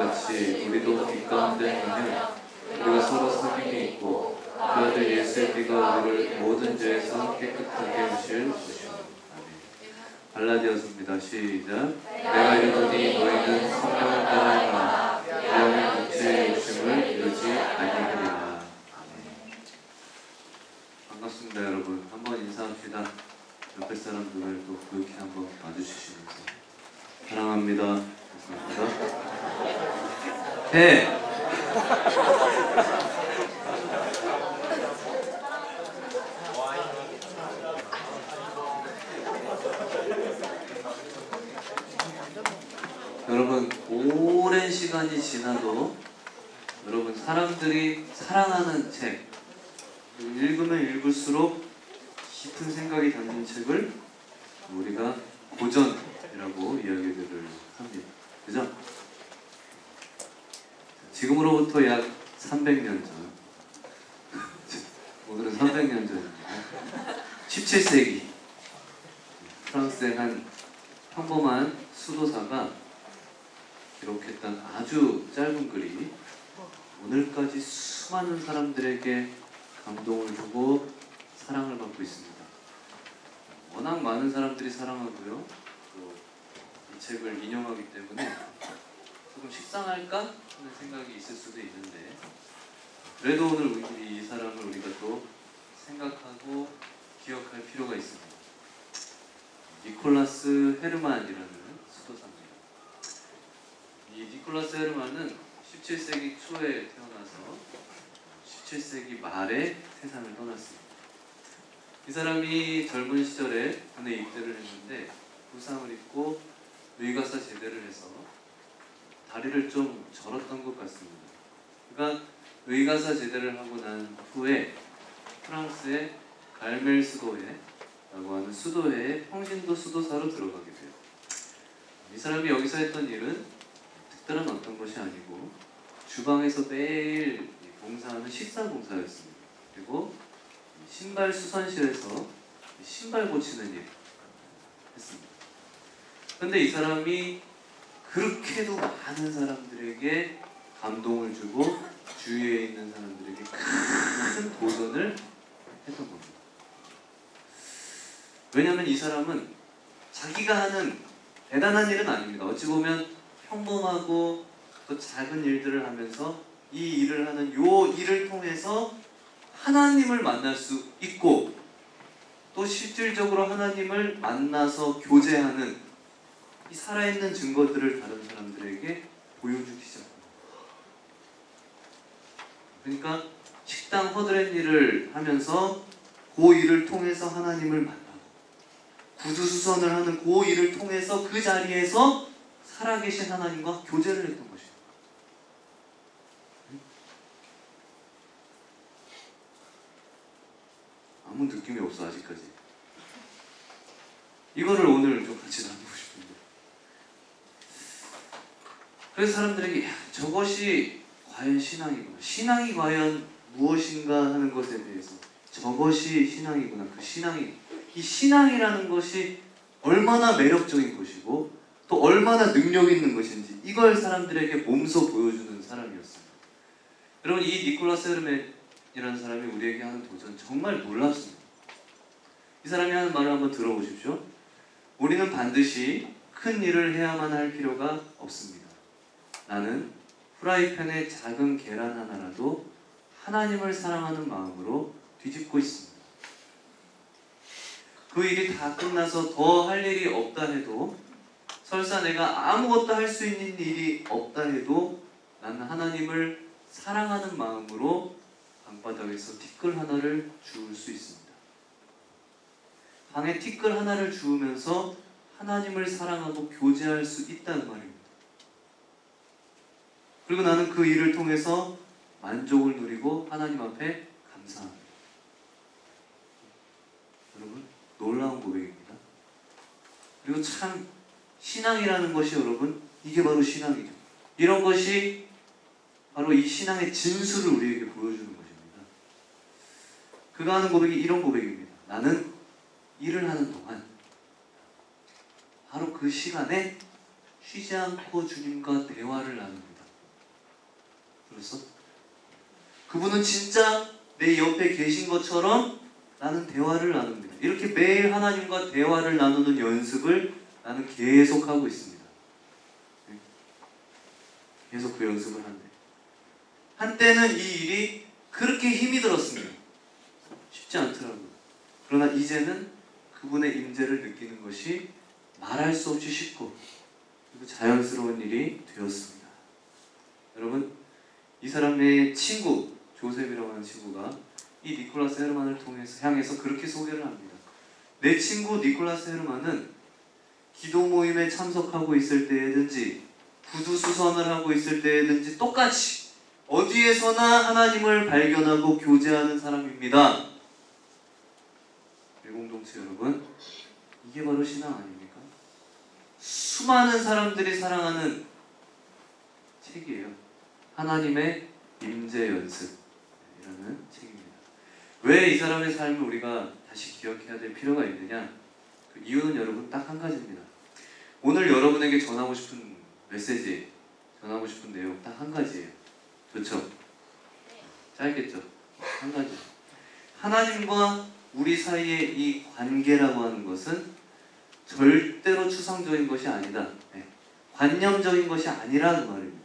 같이 우리도 빛 가운데 행하며 우리가 서로 사귐이 있고 그 아들 예수의 피가 우리를 모든 죄에서 깨끗하게 하실 것이옵니다. 갈라디아서입니다. 시작. 내가 이르노니 너희는 성령을 따라하라. 영의 육체의 욕심을 이루지 아니하리라. 반갑습니다, 여러분. 한번 인사합시다. 옆에 사람들을 또 그렇게 한번 봐주시면서 사랑합니다. 감사합니다. 네. 여러분, 오랜 시간이 지나도 여러분 사람들이 사랑하는 책, 읽으면 읽을수록 깊은 생각이 담긴 책을 우리가 고전이라고 이야기들을 합니다. 그죠? 지금으로부터 약 300년 전, 오늘은 300년 전입니다. 17세기 프랑스의 한 평범한 수도사가 기록했던 아주 짧은 글이 오늘까지 수많은 사람들에게 감동을 주고 사랑을 받고 있습니다. 워낙 많은 사람들이 사랑하고요, 또 이 책을 인용하기 때문에 조금 식상할까 하는 생각이 있을 수도 있는데, 그래도 오늘 우리 이 사람을 우리가 또 생각하고 기억할 필요가 있습니다. 니콜라스 헤르만이라는 수도사입니다. 이 니콜라스 헤르만은 17세기 초에 태어나서 17세기 말에 세상을 떠났습니다. 이 사람이 젊은 시절에 군에 입대를 했는데 부상을 입고 의가사 제대를 해서 다리를 좀 절었던 것 같습니다. 그러니까 의가사 제대를 하고 난 후에 프랑스의 갈멜스도에 라고 하는 수도회의 평신도 수도사로 들어가게 돼요. 이 사람이 여기서 했던 일은 특별한 어떤 것이 아니고 주방에서 매일 봉사하는 식사 봉사였습니다. 그리고 신발 수선실에서 신발 고치는 일 했습니다. 그런데 이 사람이 그렇게도 많은 사람들에게 감동을 주고 주위에 있는 사람들에게 큰 도전을 했던 겁니다. 왜냐하면 이 사람은 자기가 하는 대단한 일은 아닙니다. 어찌 보면 평범하고 또 작은 일들을 하면서 이 일을 하는 요 일을 통해서 하나님을 만날 수 있고 또 실질적으로 하나님을 만나서 교제하는 이 살아있는 증거들을 다른 사람들에게 보여주기 시작합니다. 그러니까 식당 허드렛 일을 하면서 그 일을 통해서 하나님을 만나고 구두수선을 하는 그 일을 통해서 그 자리에서 살아계신 하나님과 교제를 했던 것이에요. 아무 느낌이 없어 아직까지. 이거를 오늘 좀 같이 나누고 싶은데, 그래서 사람들에게 저것이 과연 신앙이구나, 신앙이 과연 무엇인가 하는 것에 대해서 저것이 신앙이구나, 그 신앙이, 이 신앙이라는 것이 얼마나 매력적인 것이고 또 얼마나 능력 있는 것인지 이걸 사람들에게 몸소 보여주는 사람이었습니다. 여러분, 이 니콜라스 헤르만이라는 사람이 우리에게 하는 도전 정말 놀랍습니다. 이 사람이 하는 말을 한번 들어보십시오. 우리는 반드시 큰 일을 해야만 할 필요가 없습니다. 나는 프라이팬에 작은 계란 하나라도 하나님을 사랑하는 마음으로 뒤집고 있습니다. 그 일이 다 끝나서 더 할 일이 없다 해도, 설사 내가 아무것도 할 수 있는 일이 없다 해도 나는 하나님을 사랑하는 마음으로 방바닥에서 티끌 하나를 주울 수 있습니다. 방에 티끌 하나를 주우면서 하나님을 사랑하고 교제할 수 있다는 말입니다. 그리고 나는 그 일을 통해서 만족을 누리고 하나님 앞에 감사합니다. 여러분, 놀라운 고백입니다. 그리고 참 신앙이라는 것이, 여러분, 이게 바로 신앙이죠. 이런 것이 바로 이 신앙의 진수를 우리에게 보여주는 것입니다. 그가 하는 고백이 이런 고백입니다. 나는 일을 하는 동안 바로 그 시간에 쉬지 않고 주님과 대화를 나눕니다. 들었어? 그분은 진짜 내 옆에 계신 것처럼 나는 대화를 나눕니다. 이렇게 매일 하나님과 대화를 나누는 연습을 나는 계속하고 있습니다. 계속 그 연습을 한대. 한때는 이 일이 그렇게 힘이 들었습니다. 쉽지 않더라고요. 그러나 이제는 그분의 임재를 느끼는 것이 말할 수 없이 쉽고 그리고 자연스러운 일이 되었습니다. 여러분, 이 사람의 친구 조셉이라고 하는 친구가 이 니콜라스 헤르만을 향해서 그렇게 소개를 합니다. 내 친구 니콜라스 헤르만은 기도 모임에 참석하고 있을 때에든지 구두수선을 하고 있을 때에든지 똑같이 어디에서나 하나님을 발견하고 교제하는 사람입니다. 일공동체 여러분, 이게 바로 신앙 아닙니까? 수많은 사람들이 사랑하는 책이에요. 하나님의 임재 연습이라는 책입니다. 왜 이 사람의 삶을 우리가 다시 기억해야 될 필요가 있느냐? 그 이유는 여러분 딱 한 가지입니다. 오늘 여러분에게 전하고 싶은 메시지, 전하고 싶은 내용 딱 한 가지예요. 좋죠? 짧겠죠? 한 가지. 하나님과 우리 사이의 이 관계라고 하는 것은 절대로 추상적인 것이 아니다. 관념적인 것이 아니라는 말입니다.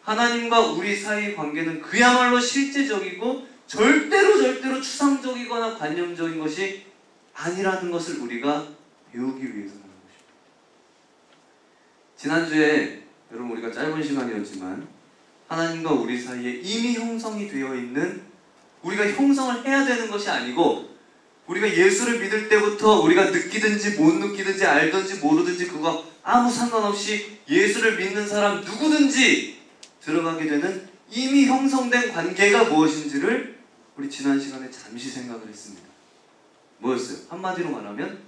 하나님과 우리 사이의 관계는 그야말로 실제적이고 절대로 추상적이거나 관념적인 것이 아니라는 것을 우리가 배우기 위해서 하는 것입니다. 지난주에 여러분 우리가 짧은 시간이었지만 하나님과 우리 사이에 이미 형성이 되어 있는, 우리가 형성을 해야 되는 것이 아니고 우리가 예수를 믿을 때부터 우리가 느끼든지 못 느끼든지 알든지 모르든지 그거 아무 상관없이 예수를 믿는 사람 누구든지 들어가게 되는 이미 형성된 관계가 무엇인지를 우리 지난 시간에 잠시 생각을 했습니다. 뭐였어요? 한마디로 말하면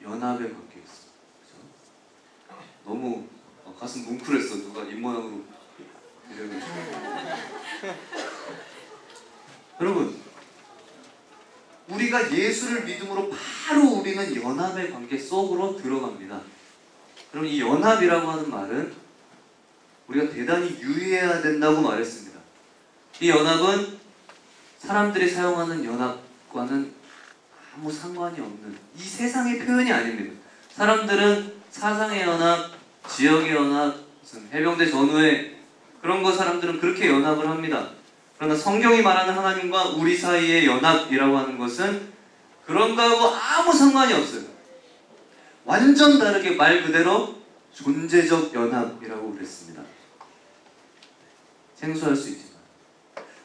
연합의 관계였어요. 그렇죠? 너무 가슴 뭉클했어. 누가 입모양으로 여러분, 우리가 예수를 믿음으로 바로 우리는 연합의 관계 속으로 들어갑니다. 그럼 이 연합이라고 하는 말은 우리가 대단히 유의해야 된다고 말했습니다. 이 연합은 사람들이 사용하는 연합과는 아무 상관이 없는 이 세상의 표현이 아닙니다. 사람들은 사상의 연합, 지역의 연합, 무슨 해병대 전후의 그런 거 사람들은 그렇게 연합을 합니다. 그러나 성경이 말하는 하나님과 우리 사이의 연합이라고 하는 것은 그런 거하고 아무 상관이 없어요. 완전 다르게 말 그대로 존재적 연합이라고 그랬습니다. 생소할 수 있지만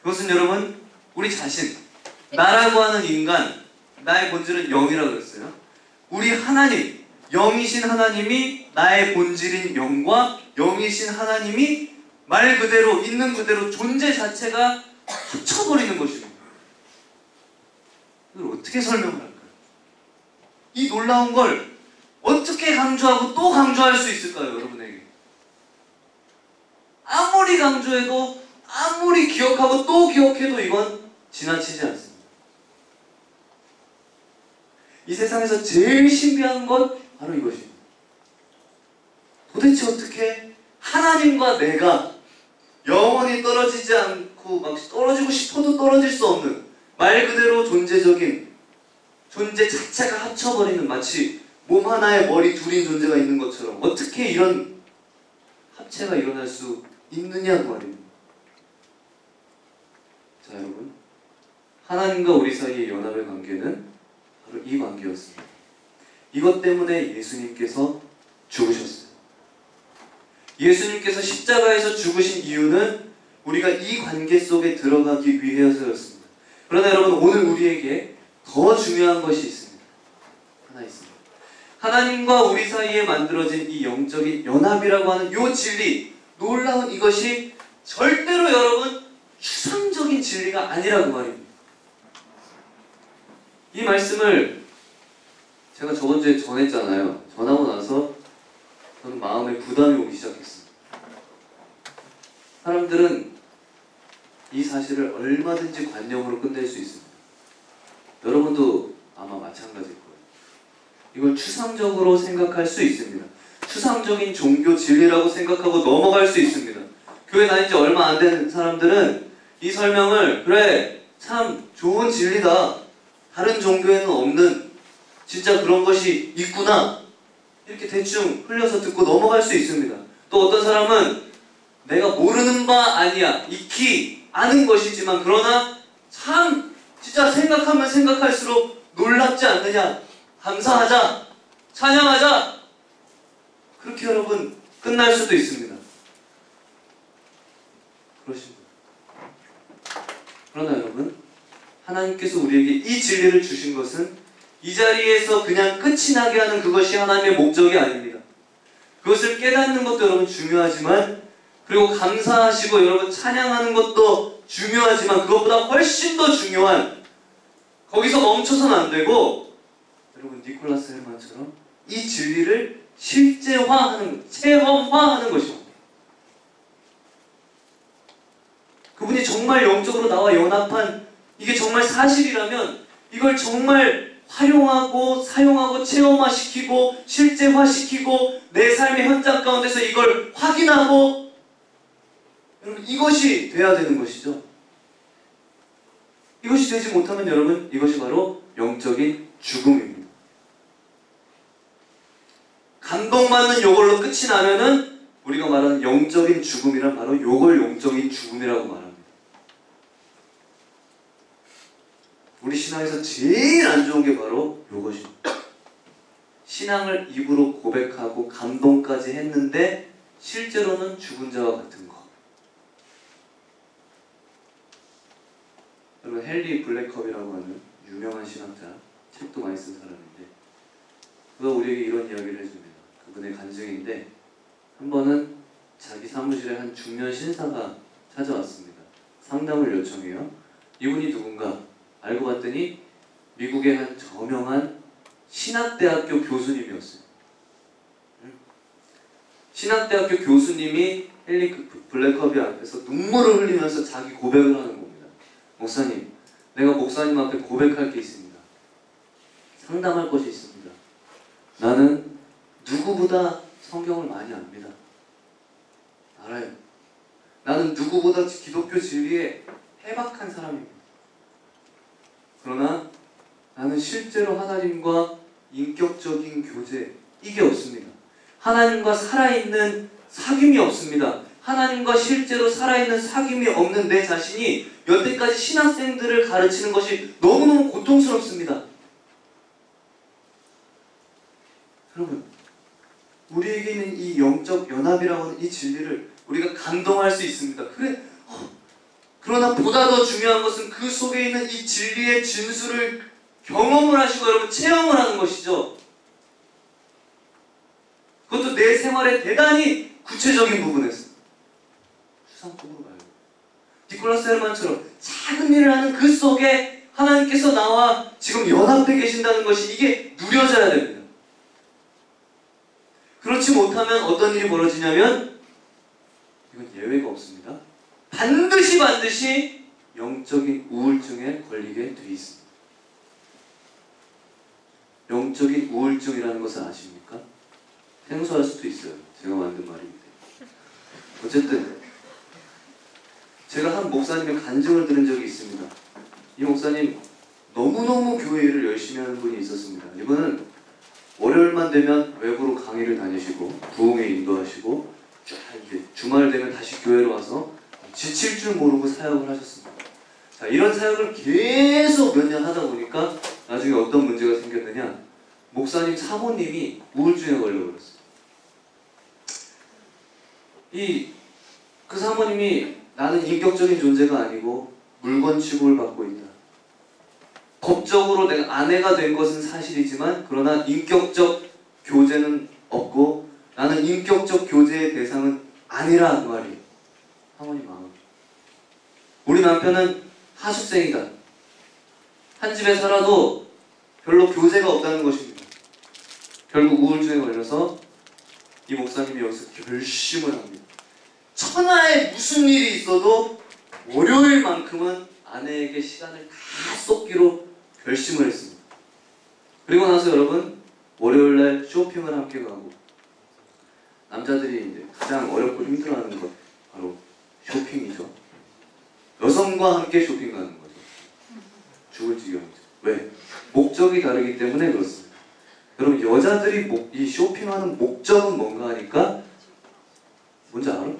그것은 여러분 우리 자신, 나라고 하는 인간, 나의 본질은 영이라고 그랬어요. 우리 하나님, 영이신 하나님이 나의 본질인 영과 영이신 하나님이 말 그대로 있는 그대로 존재 자체가 합쳐버리는 것입니다. 이걸 어떻게 설명을 할까요? 이 놀라운 걸 어떻게 강조하고 또 강조할 수 있을까요, 여러분에게? 아무리 강조해도 아무리 기억하고 또 기억해도 이건 지나치지 않습니다. 이 세상에서 제일 신비한 건 바로 이것입니다. 도대체 어떻게 하나님과 내가 영원히 떨어지지 않고 막 떨어지고 싶어도 떨어질 수 없는 말 그대로 존재적인 존재 자체가 합쳐버리는, 마치 몸 하나에 머리 둘인 존재가 있는 것처럼 어떻게 이런 합체가 일어날 수 있느냐고 말입니다. 자 여러분, 하나님과 우리 사이의 연합의 관계는 바로 이 관계였습니다. 이것 때문에 예수님께서 죽으셨어요. 예수님께서 십자가에서 죽으신 이유는 우리가 이 관계 속에 들어가기 위해서였습니다. 그러나 여러분, 오늘 우리에게 더 중요한 것이 있습니다. 하나 있습니다. 하나님과 우리 사이에 만들어진 이 영적인 연합이라고 하는 이 진리, 놀라운 이것이 절대로 여러분 추상적인 진리가 아니라고 말입니다. 이 말씀을 제가 저번 주에 전했잖아요. 전하고 나서 저는 마음에 부담이 오기 시작했습니다. 사람들은 이 사실을 얼마든지 관념으로 끝낼 수 있습니다. 여러분도 아마 마찬가지일 거예요. 이걸 추상적으로 생각할 수 있습니다. 추상적인 종교 진리라고 생각하고 넘어갈 수 있습니다. 교회 다닌 지 얼마 안 된 사람들은 이 설명을 그래 참 좋은 진리다, 다른 종교에는 없는 진짜 그런 것이 있구나, 이렇게 대충 흘려서 듣고 넘어갈 수 있습니다. 또 어떤 사람은 내가 모르는 바 아니야, 익히 아는 것이지만 그러나 참 진짜 생각하면 생각할수록 놀랍지 않느냐, 감사하자, 찬양하자, 그렇게 여러분 끝날 수도 있습니다. 그러십니다. 그러나 여러분, 하나님께서 우리에게 이 진리를 주신 것은 이 자리에서 그냥 끝이 나게 하는 그것이 하나님의 목적이 아닙니다. 그것을 깨닫는 것도 여러분 중요하지만, 그리고 감사하시고 여러분 찬양하는 것도 중요하지만, 그것보다 훨씬 더 중요한, 거기서 멈춰서는 안 되고 여러분 니콜라스 헬만처럼 이 진리를 실제화하는, 체험화하는 것입니다. 그분이 정말 영적으로 나와 연합한 이게 정말 사실이라면 이걸 정말 활용하고 사용하고 체험화시키고 실제화시키고 내 삶의 현장 가운데서 이걸 확인하고, 여러분 이것이 돼야 되는 것이죠. 이것이 되지 못하면 여러분 이것이 바로 영적인 죽음입니다. 감동받는 요걸로 끝이 나면은 우리가 말하는 영적인 죽음이란 바로 요걸 영적인 죽음이라고 말합니다. 우리 신앙에서 제일 안 좋은 게 바로 요것입니다. 신앙을 입으로 고백하고 감동까지 했는데 실제로는 죽은 자와 같은 것. 여러분 헨리 블랙컵이라고 하는 유명한 신학자, 책도 많이 쓴 사람인데 그가 우리에게 이런 이야기를 해줍니다. 그분의 간증인데, 한 번은 자기 사무실에 한 중년 신사가 찾아왔습니다. 상담을 요청해요. 이분이 누군가 알고 봤더니 미국의 한 저명한 신학대학교 교수님이었어요. 신학대학교 교수님이 헨리 블랙컵이 앞에서 눈물을 흘리면서 자기 고백을 하는 겁니다. 목사님, 내가 목사님 앞에 고백할 게 있습니다. 상담할 것이 있습니다. 나는 누구보다 성경을 많이 압니다. 알아요. 나는 누구보다 기독교 진리에 해박한 사람입니다. 그러나 나는 실제로 하나님과 인격적인 교제, 이게 없습니다. 하나님과 살아있는 사귐이 없습니다. 하나님과 실제로 살아있는 사귐이 없는 내 자신이 여태까지 신학생들을 가르치는 것이 너무너무 고통스럽습니다. 여러분, 우리에게 있는 이 영적 연합이라고 하는 이 진리를 우리가 감동할 수 있습니다. 그러나 보다 더 중요한 것은 그 속에 있는 이 진리의 진수를 경험을 하시고 여러분 체험을 하는 것이죠. 그것도 내 생활의 대단히 구체적인 부분에서, 추상적으로 말고 니콜라스 헬만처럼 작은 일을 하는 그 속에 하나님께서 나와 지금 연합해 계신다는 것이 이게 누려져야 됩니다. 그렇지 못하면 어떤 일이 벌어지냐면, 이건 예외가 없습니다. 반드시 영적인 우울증에 걸리게 돼 있습니다. 영적인 우울증이라는 것을 아십니까? 생소할 수도 있어요. 제가 만든 말인데. 어쨌든 제가 한 목사님의 간증을 들은 적이 있습니다. 이 목사님 너무너무 교회 일을 열심히 하는 분이 있었습니다. 이분은 월요일만 되면 외부로 강의를 다니시고 부흥회 인도하시고 쫙 이제 주말 되면 다시 교회로 와서 지칠 줄 모르고 사역을 하셨습니다. 자, 이런 사역을 계속 몇 년 하다 보니까 나중에 어떤 문제가 생겼느냐, 목사님 사모님이 우울증에 걸려버렸어요. 그 사모님이 나는 인격적인 존재가 아니고 물건 취급을 받고 있다. 법적으로 내가 아내가 된 것은 사실이지만 그러나 인격적 교제는 없고 나는 인격적 교제의 대상은 아니라, 그 말이에요. 사모님 마음. 우리 남편은 하숙생이다. 한 집에 살아도 별로 교제가 없다는 것입니다. 결국 우울증에 걸려서 이 목사님이 여기서 결심을 합니다. 천하에 무슨 일이 있어도 월요일만큼은 아내에게 시간을 다 쏟기로 결심을 했습니다. 그리고 나서 여러분, 월요일날 쇼핑을 함께 가고, 남자들이 이제 가장 어렵고 힘들어하는 것, 바로 쇼핑이죠. 여성과 함께 쇼핑 가는 거죠. 죽을 지경이죠. 왜? 목적이 다르기 때문에 그렇습니다. 여러분 여자들이 이 쇼핑하는 목적은 뭔가 하니까 뭔지 알아? 네.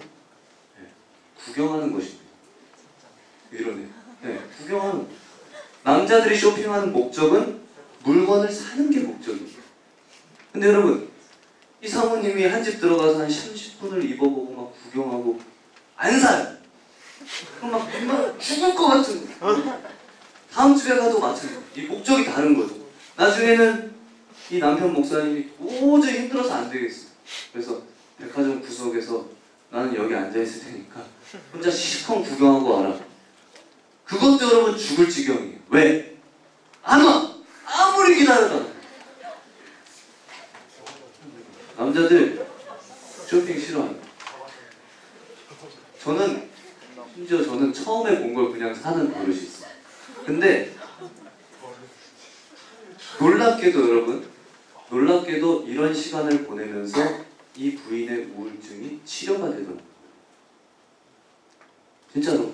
구경하는 것입니다. 이러네. 네, 구경하는. 남자들이 쇼핑하는 목적은 물건을 사는 게 목적이에요. 근데 여러분 이 사모님이 한 집 들어가서 한 30분을 입어보고 막 구경하고 안 사요. 그럼 막 정말 죽을 것 같은 다음 집에 가도 마찬가지예요. 이 목적이 다른 거죠. 나중에는 이 남편 목사님이 도저히 힘들어서 안 되겠어요. 그래서 백화점 구석에서 나는 여기 앉아있을 테니까 혼자 시커먼 구경하고 와라. 그것도 여러분 죽을 지경이에요. 왜? 안 와! 아무리 기다려도. 남자들 쇼핑 싫어합니다. 심지어 저는 처음에 본 걸 그냥 사는 버릇이 있어요. 근데 놀랍게도 이런 시간을 보내면서 이 부인의 우울증이 치료가 되더라고요. 진짜로.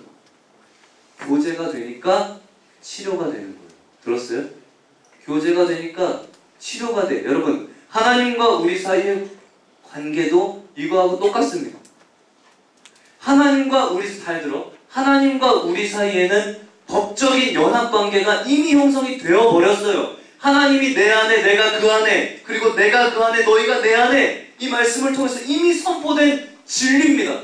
교제가 되니까 치료가 되는 거예요. 들었어요? 교제가 되니까 치료가 돼. 여러분 하나님과 우리 사이의 관계도 이거하고 똑같습니다. 하나님과 우리 사이에는 법적인 연합관계가 이미 형성이 되어버렸어요. 하나님이 내 안에, 내가 그 안에, 그리고 내가 그 안에, 너희가 내 안에, 이 말씀을 통해서 이미 선포된 진리입니다.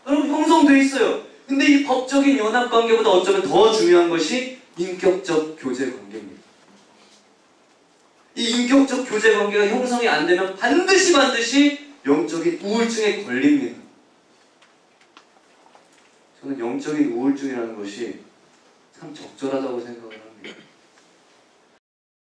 여러분 형성되어 있어요. 근데 이 법적인 연합관계보다 어쩌면 더 중요한 것이 인격적 교제관계입니다. 이 인격적 교제관계가 형성이 안 되면 반드시 영적인 우울증에 걸립니다. 저는 영적인 우울증이라는 것이 참 적절하다고 생각을 합니다.